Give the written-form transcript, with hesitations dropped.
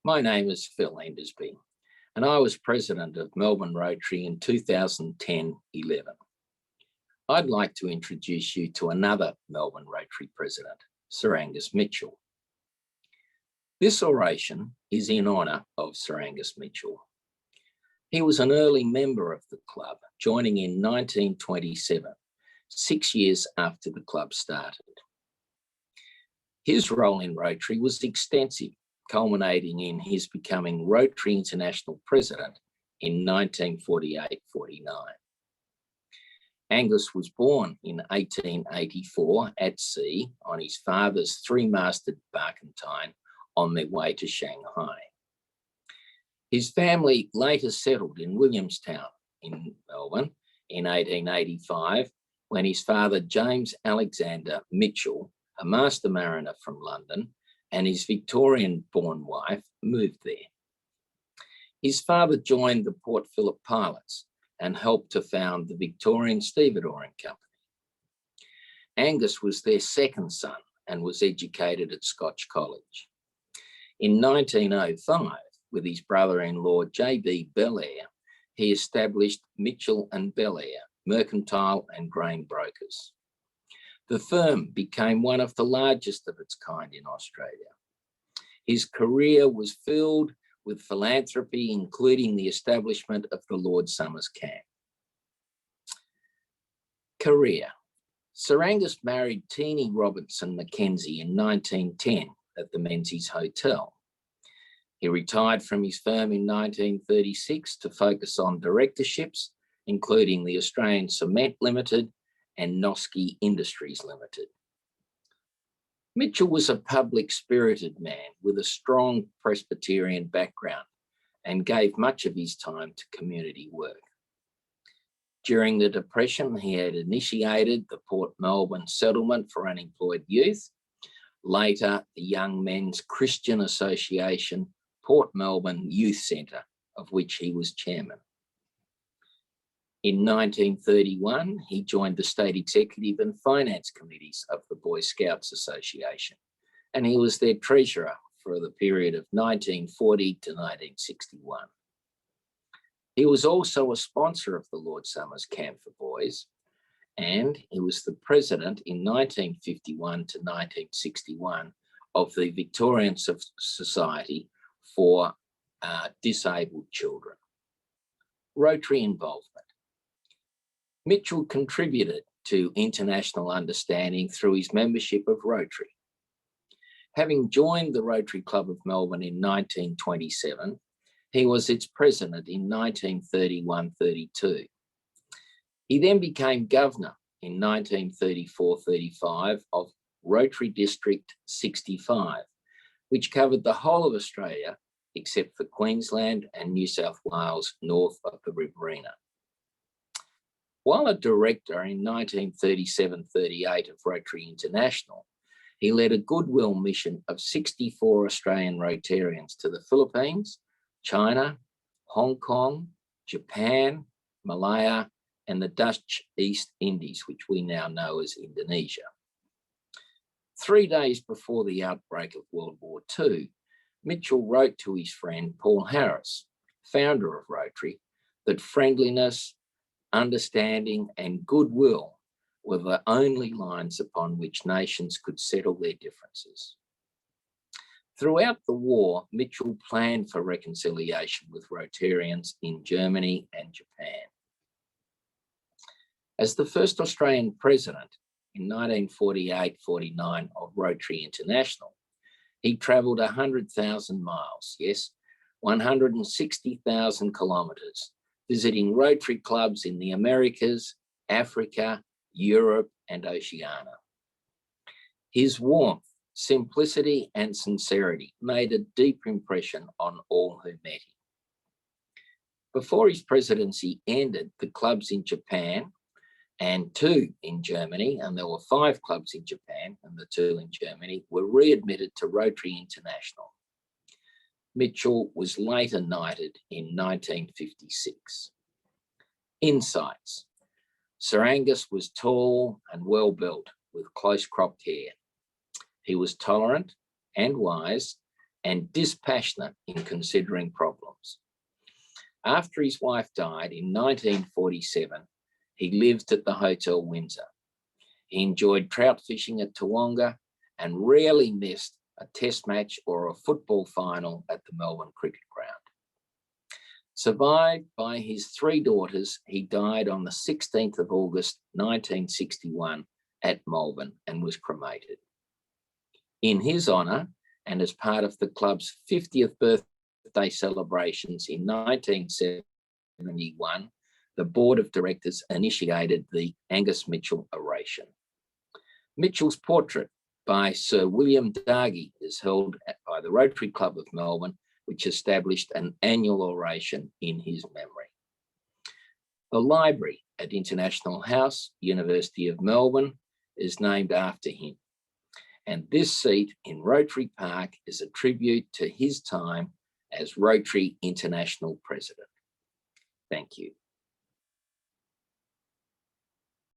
My name is Phil Endersbee, and I was president of Melbourne Rotary in 2010-11. I'd like to introduce you to another Melbourne Rotary president, Sir Angus Mitchell. This oration is in honour of Sir Angus Mitchell. He was an early member of the club, joining in 1927, 6 years after the club started. His role in Rotary was extensive, culminating in his becoming Rotary International President in 1948-49. Angus was born in 1884 at sea on his father's three-masted barkentine on their way to Shanghai. His family later settled in Williamstown in Melbourne in 1885 when his father, James Alexander Mitchell, a master mariner from London, and his Victorian-born wife moved there. His father joined the Port Phillip Pilots and helped to found the Victorian Stevedoring Company. Angus was their second son and was educated at Scotch College. In 1905, with his brother-in-law J.B. Belair, he established Mitchell and Belair, mercantile and grain brokers. The firm became one of the largest of its kind in Australia. His career was filled with philanthropy, including the establishment of the Lord Somers Camp. Career. Sir Angus married Teenie Robertson Mackenzie in 1910 at the Menzies Hotel. He retired from his firm in 1936 to focus on directorships, including the Australian Cement Limited and Noski Industries Limited. Mitchell was a public-spirited man with a strong Presbyterian background and gave much of his time to community work. During the Depression, he had initiated the Port Melbourne Settlement for Unemployed Youth, later the Young Men's Christian Association Port Melbourne Youth Centre, of which he was chairman. In 1931, he joined the State Executive and Finance Committees of the Boy Scouts Association, and he was their treasurer for the period of 1940 to 1961. He was also a sponsor of the Lord Somers Camp for Boys, and he was the president in 1951 to 1961 of the Victorian Society for Disabled Children. Rotary Involvement. Mitchell contributed to international understanding through his membership of Rotary. Having joined the Rotary Club of Melbourne in 1927, he was its president in 1931-32. He then became governor in 1934-35 of Rotary District 65, which covered the whole of Australia except for Queensland and New South Wales north of the Riverina. While a director in 1937-38 of Rotary International, he led a goodwill mission of 64 Australian Rotarians to the Philippines, China, Hong Kong, Japan, Malaya, and the Dutch East Indies, which we now know as Indonesia. 3 days before the outbreak of World War II, Mitchell wrote to his friend Paul Harris, founder of Rotary, that friendliness, understanding and goodwill were the only lines upon which nations could settle their differences. Throughout the war, Mitchell planned for reconciliation with Rotarians in Germany and Japan. As the first Australian president in 1948-49 of Rotary International, he travelled 100,000 miles, yes, 160,000 kilometres, visiting Rotary clubs in the Americas, Africa, Europe, and Oceania. His warmth, simplicity, and sincerity made a deep impression on all who met him. Before his presidency ended, the clubs in Japan and 2 in Germany, and there were 5 clubs in Japan and the 2 in Germany, were readmitted to Rotary International. Mitchell was later knighted in 1956. Insights. Sir Angus was tall and well-built with close-cropped hair. He was tolerant and wise and dispassionate in considering problems. After his wife died in 1947, he lived at the Hotel Windsor. He enjoyed trout fishing at Toowoomba and rarely missed a test match or a football final at the Melbourne Cricket Ground. Survived by his 3 daughters, he died on the 16th of August 1961 at Melbourne and was cremated. In his honour, and as part of the club's 50th birthday celebrations in 1971, the Board of Directors initiated the Angus Mitchell Oration. Mitchell's portrait by Sir William Dargie is held by the Rotary Club of Melbourne, which established an annual oration in his memory. The library at International House, University of Melbourne, is named after him. And this seat in Rotary Park is a tribute to his time as Rotary International President. Thank you.